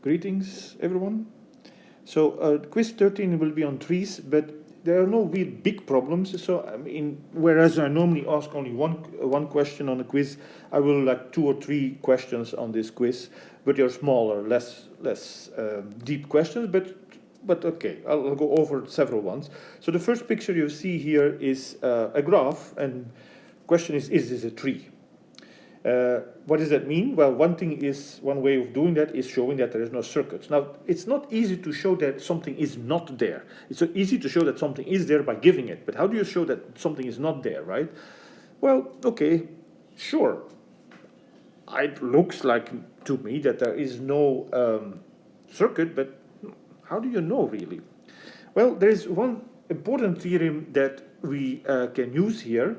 Greetings, everyone. So quiz 13 will be on trees, but there are no real big problems. So I mean, whereas I normally ask only one question on a quiz, I will like 2 or 3 questions on this quiz, but they're smaller, less deep questions. But okay, I'll go over several ones. So the first picture you see here is a graph, and question is this a tree? What does that mean? Well, one way of doing that is showing that there is no circuit. Now, it's not easy to show that something is not there. It's so easy to show that something is there by giving it, but how do you show that something is not there, right? Well, okay, sure. It looks like to me that there is no circuit, but how do you know really? Well, there is one important theorem that we can use here,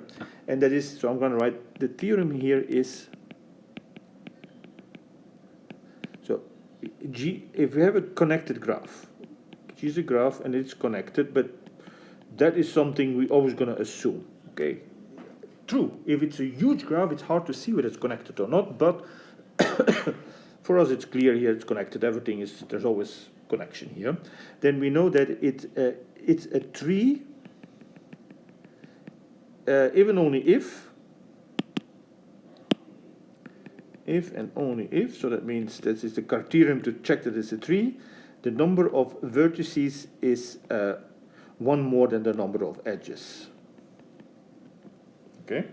and that is, so I'm going to write the theorem here is, so G, if we have a connected graph, G is a graph and it's connected, but that is something we're always going to assume, okay? True, if it's a huge graph, it's hard to see whether it's connected or not, but for us it's clear here it's connected, everything is, there's always connection here. Then we know that it's a tree if and only if and only if, so that means that is the criterion to check that it's a tree, the number of vertices is one more than the number of edges. Okay,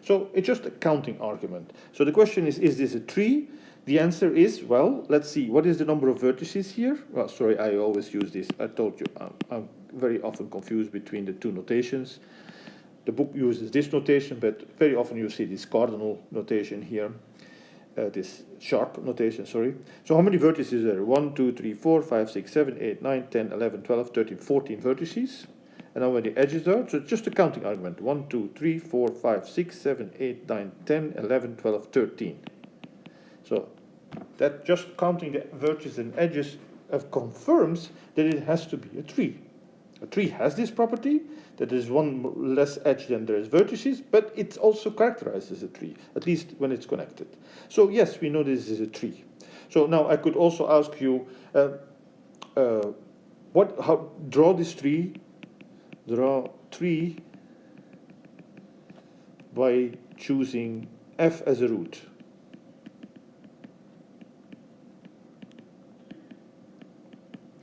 so it's just a counting argument. So the question is this a tree? The answer is, well, let's see, what is the number of vertices here? Well, sorry, I always use this. I told you, I'm very often confused between the two notations. The book uses this notation, but very often you see this cardinal notation here, this sharp notation, sorry. So how many vertices are there? 1, 2, 3, 4, 5, 6, 7, 8, 9, 10, 11, 12, 13, 14 vertices. And how many edges are? So it's just a counting argument. 1, 2, 3, 4, 5, 6, 7, 8, 9, 10, 11, 12, 13. So that just counting the vertices and edges confirms that it has to be a tree. A tree has this property, that there is one less edge than there is vertices, but it's also characterized as a tree, at least when it's connected. So yes, we know this is a tree. So now I could also ask you, draw this tree, draw tree by choosing f as a root.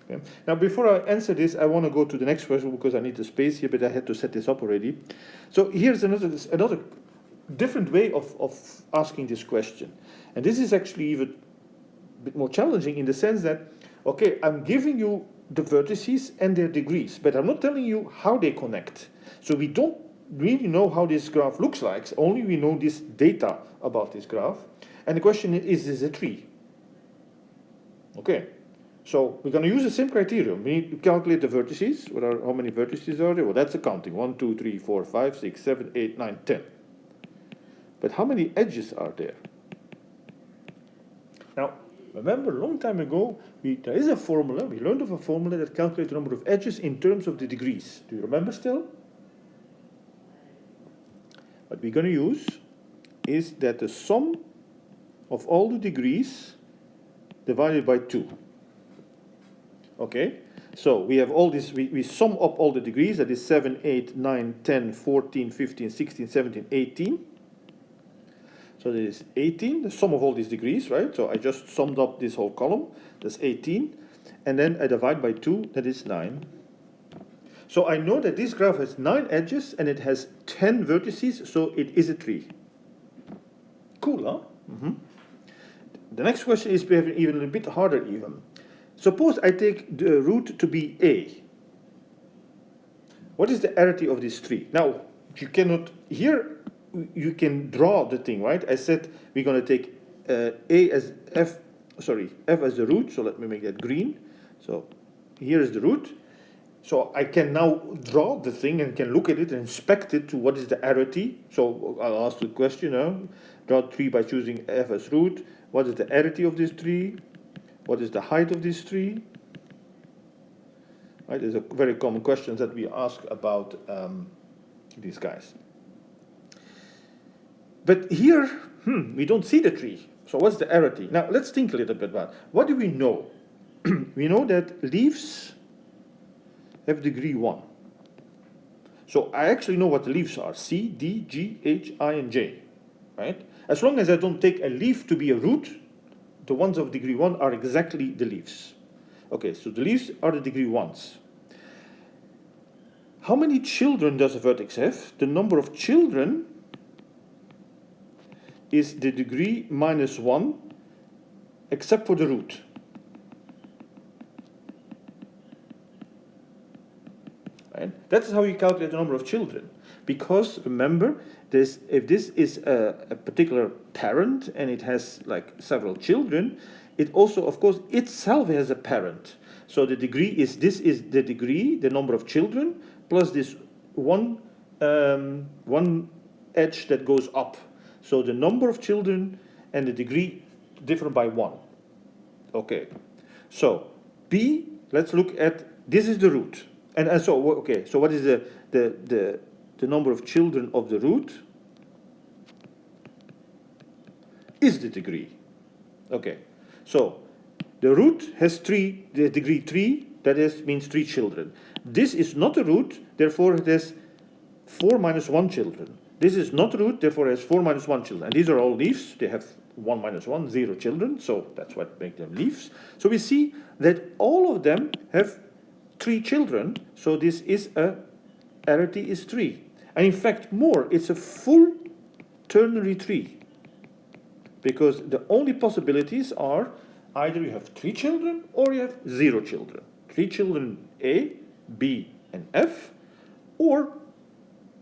Okay. Now, before I answer this, I want to go to the next question because I need the space here, but I had to set this up already. So here's another different way of asking this question. And this is actually even a bit more challenging in the sense that, okay, I'm giving you the vertices and their degrees, but I'm not telling you how they connect. So we don't really know how this graph looks like, only we know this data about this graph. And the question is this a tree? Okay. So we're going to use the same criterion. We need to calculate the vertices. How many vertices are there? Well, that's a counting. 1, 2, 3, 4, 5, 6, 7, 8, 9, 10. But how many edges are there? Now, remember, a long time ago, there is a formula. We learned of a formula that calculates the number of edges in terms of the degrees. Do you remember still? What we're going to use is that the sum of all the degrees divided by 2. Okay, so we have all this, we sum up all the degrees, that is 7, 8, 9, 10, 14, 15, 16, 17, 18. So that is 18, the sum of all these degrees, right? So I just summed up this whole column, that's 18. And then I divide by 2, that is 9. So I know that this graph has 9 edges and it has 10 vertices, so it is a tree. Cool, huh? Mm-hmm. The next question is even a bit harder even. Suppose I take the root to be A. What is the arity of this tree? Now, you cannot, here you can draw the thing, right? I said we're going to take A as F as the root, so let me make that green. So here is the root. So I can now draw the thing and can look at it and inspect it to what is the arity. So I'll ask the question, draw the tree by choosing F as root. What is the arity of this tree? What is the height of this tree? Right, there's a very common question that we ask about these guys. But here, we don't see the tree. So what's the arity? Now let's think a little bit about what do we know? We know that leaves have degree 1. So I actually know what the leaves are. C, D, G, H, I, and J. Right? As long as I don't take a leaf to be a root, the ones of degree 1 are exactly the leaves. Okay, so the leaves are the degree 1s. How many children does a vertex have? The number of children is the degree minus 1, except for the root. Right? That's how you calculate the number of children. Because remember, if this is a particular parent and it has like several children, it also, of course, itself has a parent. So the degree is, this is the degree, the number of children, plus this one edge that goes up. So the number of children and the degree differ by 1. Okay. So B, let's look at, this is the root. And so, okay, so what is the number of children of the root? Is the degree. Okay, so the root has the degree 3, that means 3 children. This is not a root, therefore it has 4 minus 1 children. This is not a root, therefore it has 4 minus 1 children. And these are all leaves, they have 1 minus 1, 0 children, so that's what makes them leaves. So we see that all of them have 3 children, so this is arity is 3. And in fact more, it's a full ternary tree. Because the only possibilities are either you have 3 children or you have 0 children. 3 children A, B, and F, or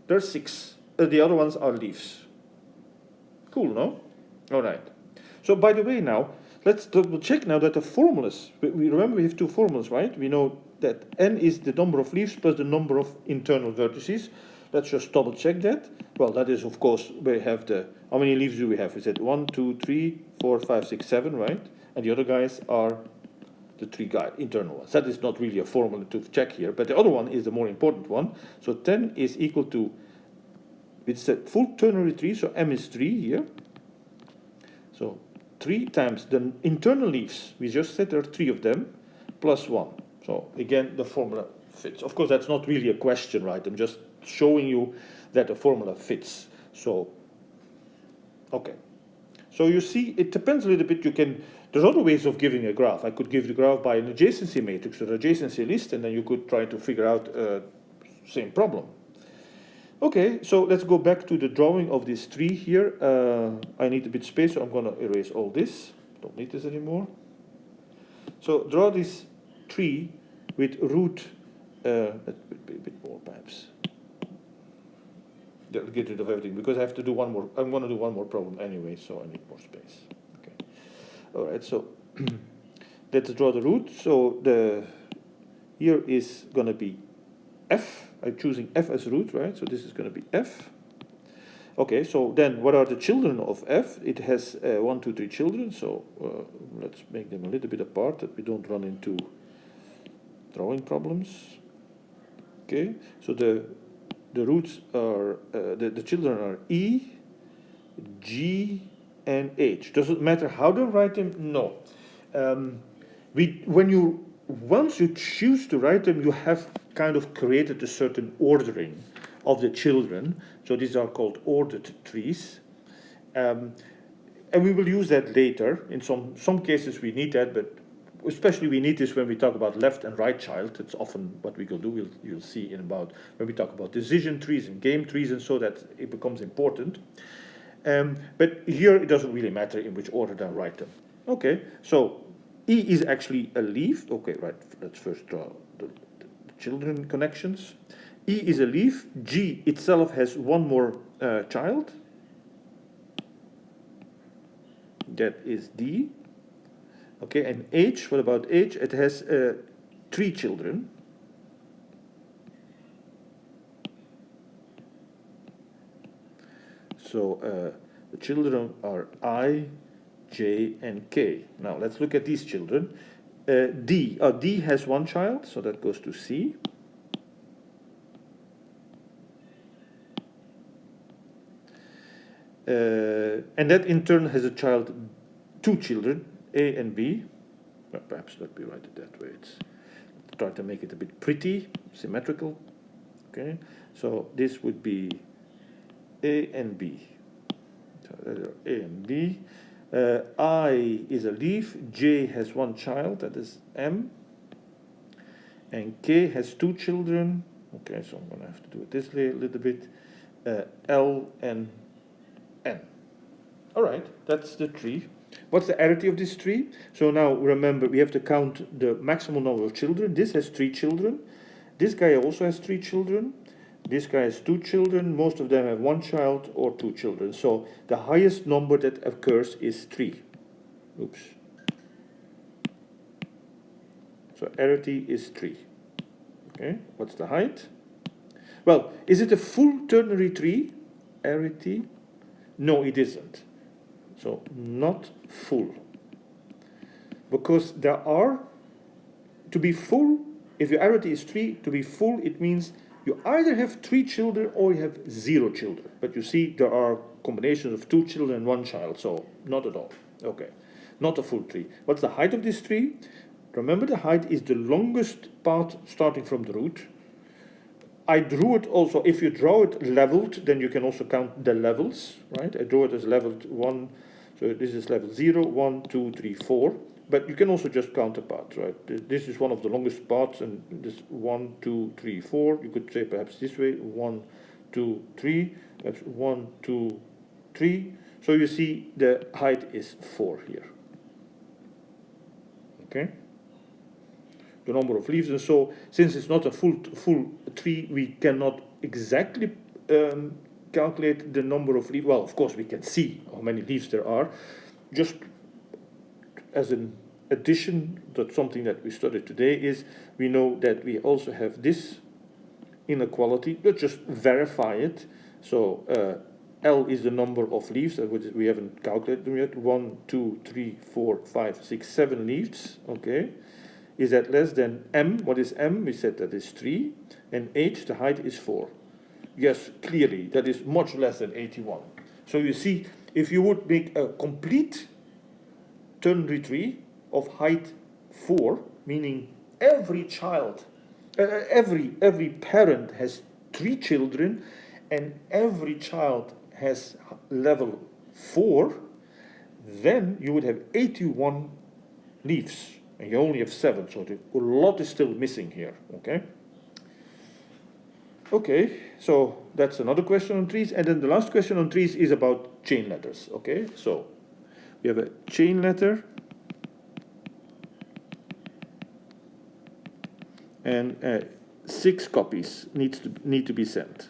there are 6. The other ones are leaves. Cool, no? All right. So by the way now, let's double check now that the formulas, we remember we have 2 formulas, right? We know that n is the number of leaves plus the number of internal vertices. Let's just double check that. Well, that is, of course, we have how many leaves do we have? Is it 1, 2, 3, 4, 5, 6, 7, right? And the other guys are the 3 internal ones. That is not really a formula to check here, but the other one is the more important one. So 10 is equal to, it's a full ternary tree, so m is 3 here. So 3 times the internal leaves, we just said there are 3 of them, plus 1. So again, the formula fits. Of course, that's not really a question, right? I'm just showing you that the formula fits. So, okay. So you see, it depends a little bit. There's other ways of giving a graph. I could give the graph by an adjacency matrix or adjacency list, and then you could try to figure out same problem. Okay, so let's go back to the drawing of this tree here. I need a bit space, so I'm going to erase all this. Don't need this anymore. So draw this tree with root, let's be a bit more perhaps. That'll get rid of everything because I have to do one more. I'm going to do one more problem anyway, so I need more space. Okay. All right. So let's draw the root. So here is going to be f. I'm choosing f as root, right? So this is going to be f. Okay. So then, what are the children of f? It has 1, 2, 3 children. So let's make them a little bit apart, that we don't run into drawing problems. Okay. So the roots are, the children are E, G, and H. Does it matter how to write them? No. Once you choose to write them, you have kind of created a certain ordering of the children. So these are called ordered trees. And we will use that later. In some cases we need that, but especially we need this when we talk about left and right child. It's often what we will do. You'll see when we talk about decision trees and game trees, and so that it becomes important. But here it doesn't really matter in which order I write them. Okay, so E is actually a leaf. Okay, right, let's first draw the children connections. E is a leaf. G itself has one more child. That is D. Okay, and H, what about H? It has 3 children. So the children are I, J, and K. Now let's look at these children. D has 1 child, so that goes to C. And that in turn has a child two children, A and B. Well, perhaps let me write it that way. It's try to make it a bit pretty, symmetrical. Okay, so this would be A and B. So A and B. I is a leaf. J has one child, that is M. And K has two children. Okay, so I'm going to have to do it this way a little bit. L and N. All right, that's the tree. What's the arity of this tree? So now remember, we have to count the maximum number of children. This has 3 children. This guy also has 3 children. This guy has 2 children. Most of them have 1 child or 2 children. So the highest number that occurs is 3. Oops. So arity is 3. Okay, what's the height? Well, is it a full ternary tree? Arity? No, it isn't. So not full. Because there are, to be full, if your arity is 3, to be full, it means you either have 3 children or you have 0 children. But you see, there are combinations of 2 children and 1 child, so not at all. Okay, not a full tree. What's the height of this tree? Remember, the height is the longest part starting from the root. I drew it also, if you draw it leveled, then you can also count the levels, right? I draw it as leveled 1, so this is level 0, 1, 2, 3, 4. But you can also just count the parts, right? This is one of the longest parts, and this 1, 2, 3, 4. You could say perhaps this way, 1, 2, 3, perhaps 1, 2, 3. So you see the height is 4 here. Okay? The number of leaves, and so since it's not a full tree, we cannot exactly calculate the number of leaves. Well, of course, we can see how many leaves there are. Just as an addition, that something that we studied today is we know that we also have this inequality. Let's just verify it. So L is the number of leaves, we haven't calculated them yet. 1, 2, 3, 4, 5, 6, 7 leaves. Okay. Is that less than M? What is M? We said that is 3. And H, the height is 4. Yes, clearly, that is much less than 81. So you see, if you would make a complete ternary tree of height 4, meaning every child, every parent has 3 children, and every child has level 4, then you would have 81 leaves. And you only have 7, so a lot is still missing here, okay? Okay, so that's another question on trees. And then the last question on trees is about chain letters, okay? So we have a chain letter. And 6 copies need to be sent.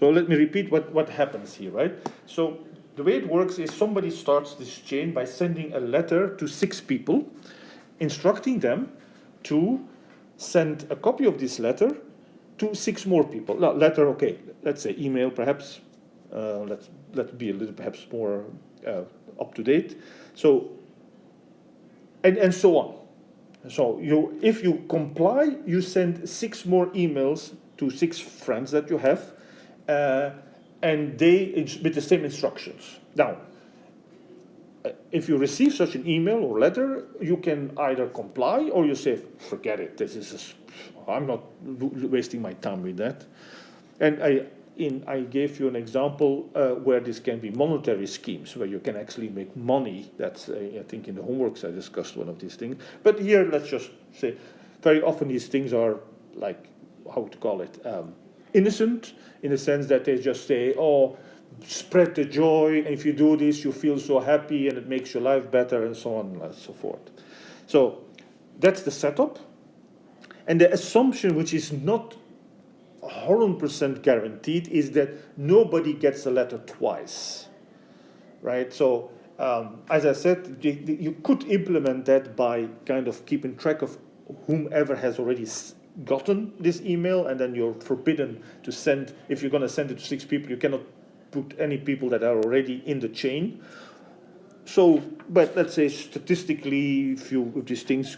So let me repeat what happens here, right? So the way it works is somebody starts this chain by sending a letter to 6 people, instructing them to send a copy of this letter to 6 more people. Now, letter, okay, let's say email, perhaps. Let's be a little perhaps more up to date. So and so on. So if you comply, you send 6 more emails to 6 friends that you have. And they with the same instructions. Now, if you receive such an email or letter, you can either comply or you say, "Forget it. I'm not wasting my time with that." And I gave you an example where this can be monetary schemes, where you can actually make money. That's I think in the homeworks I discussed one of these things. But here, let's just say, very often these things are like, how to call it? Innocent, in the sense that they just say, oh, spread the joy, and if you do this, you feel so happy, and it makes your life better, and so on and so forth. So that's the setup. And the assumption, which is not 100% guaranteed, is that nobody gets a letter twice, right? So as I said, you could implement that by kind of keeping track of whomever has already gotten this email, and then you're forbidden to send. If you're going to send it to 6 people, you cannot put any people that are already in the chain. So, but let's say statistically, if these things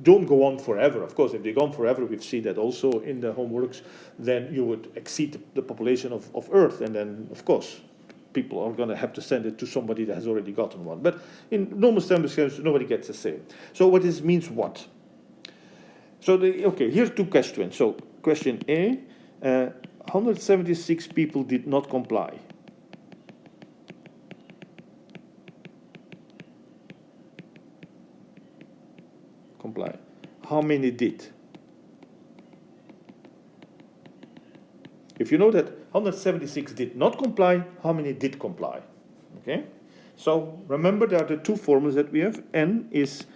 don't go on forever, of course, if they go on forever, we've seen that also in the homeworks, then you would exceed the population of Earth, and then, of course, people are going to have to send it to somebody that has already gotten one. But in normal standard scales, nobody gets the same. So what this means what? So, okay, here's two questions. So, question A, 176 people did not comply. How many did? If you know that 176 did not comply, how many did comply? Okay? So remember there are the two formulas that we have. N is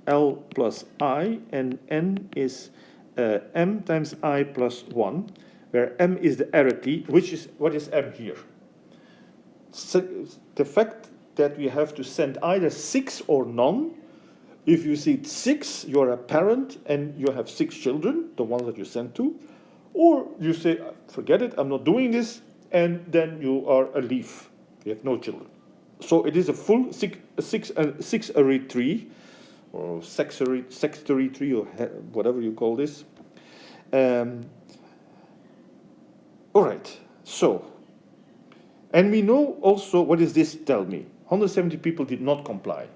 L plus I, and N is M times I plus 1, where M is the error key, which is, what is M here? So the fact that we have to send either 6 or none. If you see 6, you're a parent and you have 6 children, the ones that you send to, or you say, forget it, I'm not doing this, and then you are a leaf. You have no children. So it is a full six-array tree, or sextary tree, or whatever you call this. All right, so, and we know also, what does this tell me? 170 people did not comply.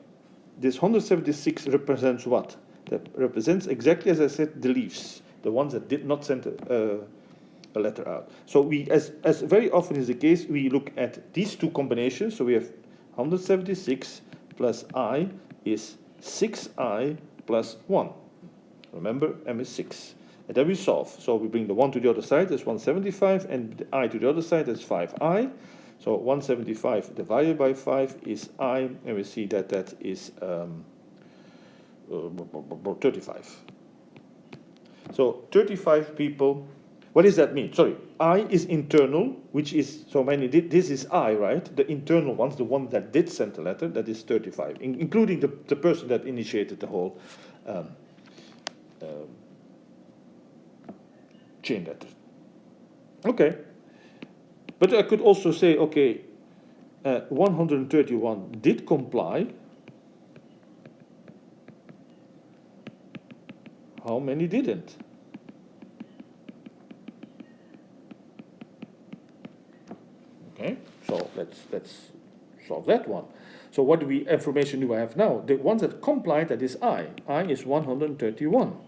This 176 represents what? That represents exactly as I said, the leaves, the ones that did not send a letter out. So we, as very often is the case, we look at these two combinations. So we have 176 plus I is 6I plus 1. Remember, M is 6. And then we solve. So we bring the 1 to the other side, that's 175, and the I to the other side, that's 5I. So 175 divided by 5 is I, and we see that that is 35. So 35 people, what does that mean? Sorry, I is internal, which is, so many did, this is I, right? The internal ones, the one that did send the letter, that is 35, including the person that initiated the whole chain letter. Okay. But I could also say, okay, 131 did comply. How many didn't? Okay, so let's solve that one. So what information do I have now? The ones that complied, that is I. I is 131.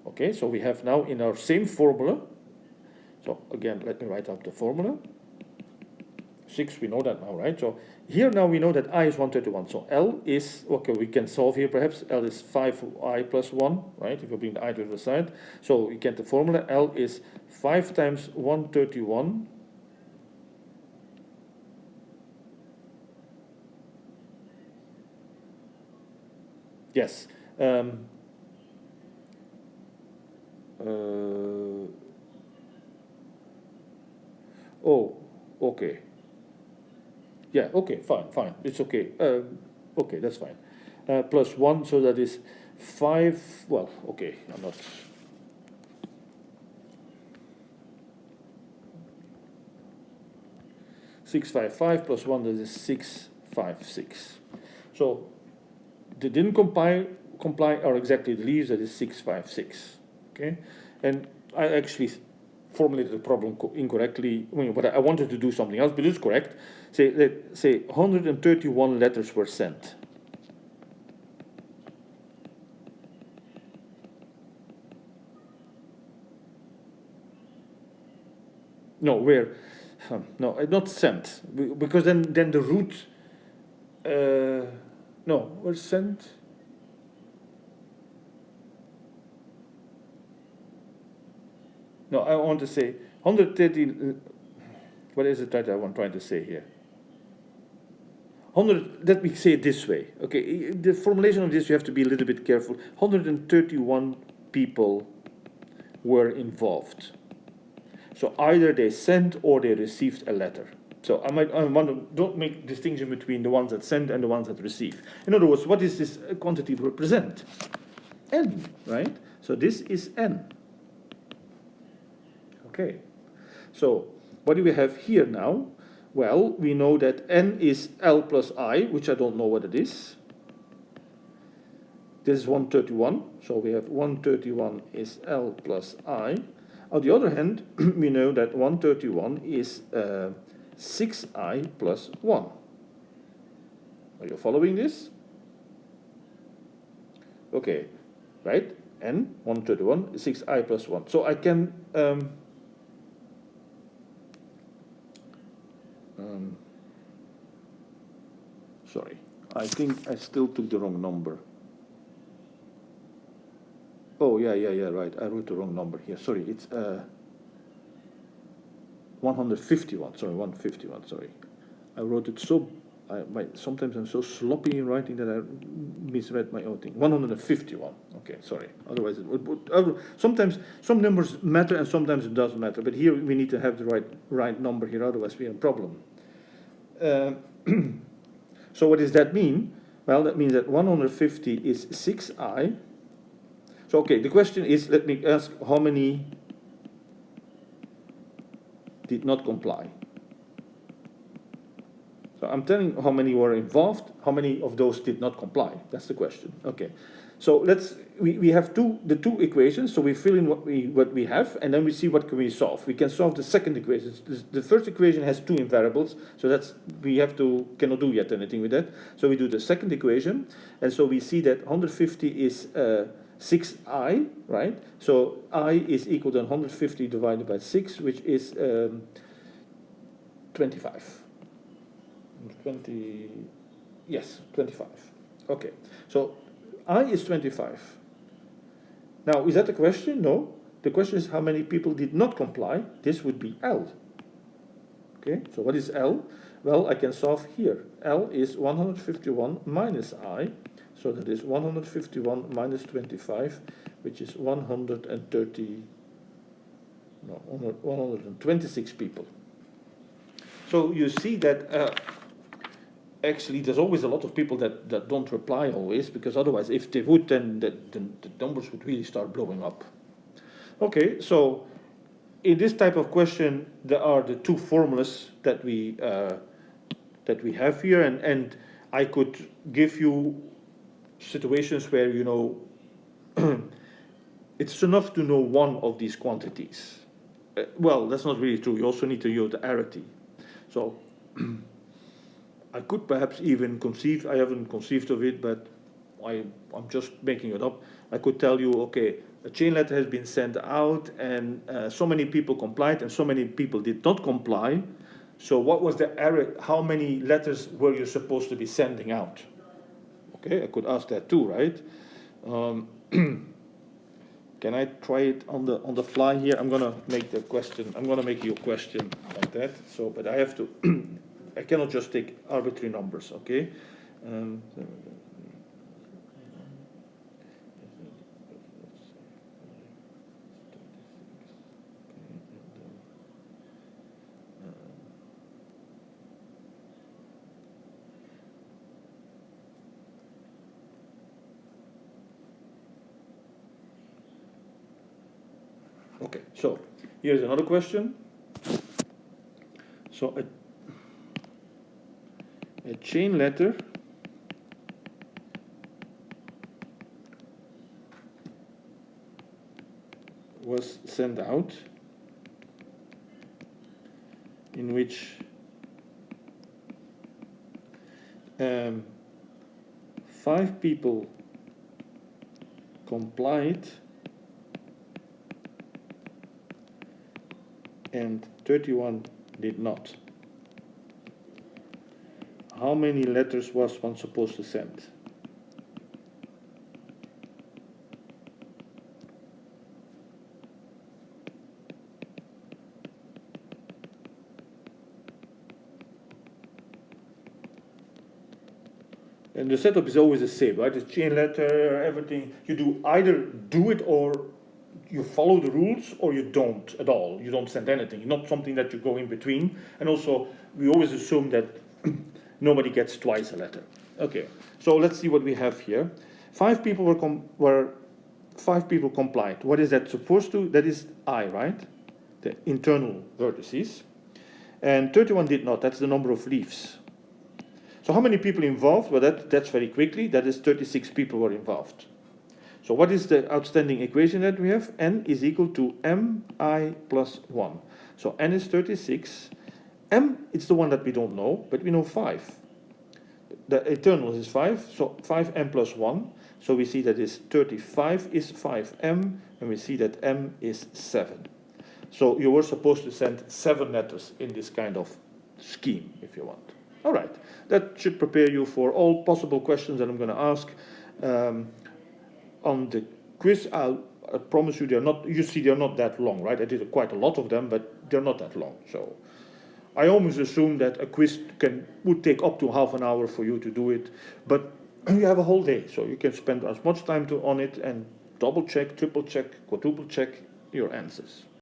Okay, so we have now in our same formula. So again, let me write out the formula. 6, we know that now, right? So here now we know that I is 131. So L is, okay, we can solve here perhaps. L is 5I plus 1, right? If we bring the I to the side. So we get the formula. L is 5 times 131. Yes. Oh, okay. Yeah, okay, fine. It's okay. Okay, that's fine. Plus 1, so that is 5. Well, okay, I'm not. (655) plus 1, that is 656. So they didn't comply are exactly the leaves, that is 656. Okay, and I actually formulated the problem incorrectly. But I wanted to do something else, but it's correct. Say 131 letters were sent. No, where? No, not sent, because then the root. No, was sent. No, I want to say 130. What is it that I'm trying to say here? 100. Let me say it this way. Okay, the formulation of this you have to be a little bit careful. 131 people were involved. So either they sent or they received a letter. So don't make distinction between the ones that send and the ones that receive. In other words, what does this quantity represent? N, right? So this is N. Okay. So what do we have here now? Well, we know that n is L plus I, which I don't know what it is. This is 131, so we have 131 is L plus I. On the other hand, we know that 131 is 6I plus 1. Are you following this? Okay, right? N, 131, 6I plus 1. So I can... sorry, I think I still took the wrong number. Oh, yeah, right. I wrote the wrong number here. Sorry, it's 151. Sorry, 151, sorry. I wrote it so... sometimes I'm so sloppy in writing that I misread my own thing. 151. Okay, sorry. Otherwise, sometimes some numbers matter and sometimes it doesn't matter. But here we need to have the right number here. Otherwise, we have a problem. So what does that mean? Well, that means that 150 is 6I. So okay, the question is, let me ask, how many did not comply? So I'm telling how many were involved, how many of those did not comply. That's the question. Okay. So we have the two equations, so we fill in what we have, and then we see what can we solve. We can solve the second equation. The first equation has two invariables, so cannot do yet anything with that. So we do the second equation, and so we see that 150 is 6I, right? So I is equal to 150 divided by 6, which is 25. 25. Okay, so I is 25. Now, is that the question? No. The question is how many people did not comply. This would be L. Okay, so what is L? Well, I can solve here. L is 151 minus I. So that is 151 minus 25, which is 126 people. So you see that actually there's always a lot of people that don't reply always, because otherwise if they would, then the numbers would really start blowing up. Okay, so in this type of question, there are the two formulas that we have here, and I could give you situations where, you know, it's enough to know one of these quantities. Well, that's not really true. You also need to know the arity. So I could perhaps even conceive, I haven't conceived of it, but I'm just making it up. I could tell you, okay, a chain letter has been sent out, and so many people complied and so many people did not comply. So what was the error? How many letters were you supposed to be sending out? Okay, I could ask that too, right? Can I try it on the fly here? I'm gonna make the question. I'm gonna make you a question like that. So, but I have to. I cannot just take arbitrary numbers. Okay. Okay, so here's another question. So a chain letter was sent out in which 5 people complied and 31 did not. How many letters was one supposed to send? And the setup is always the same, right? The chain letter, everything. You either do it or you follow the rules, or you don't at all. You don't send anything. Not something that you go in between. And also, we always assume that nobody gets twice a letter. Okay, so let's see what we have here. 5 people were 5 people complied. What is that supposed to? That is I, right? The internal vertices. and 31 did not. That's the number of leaves. So how many people involved? Well, that's very quickly. That is 36 people were involved. So what is the outstanding equation that we have? N is equal to mi plus 1. So n is 36. M, it's the one that we don't know, but we know 5. The internals is 5, so 5m plus 1. So we see that is 35 is 5m, and we see that m is 7. So you were supposed to send 7 letters in this kind of scheme, if you want. All right, that should prepare you for all possible questions that I'm going to ask. On the quiz, I promise you they're not, you see they're not that long, right? I did quite a lot of them, but they're not that long. So I almost assume that a quiz would take up to half an hour for you to do it, but you have a whole day, so you can spend as much time on it and double check, triple check, quadruple check your answers.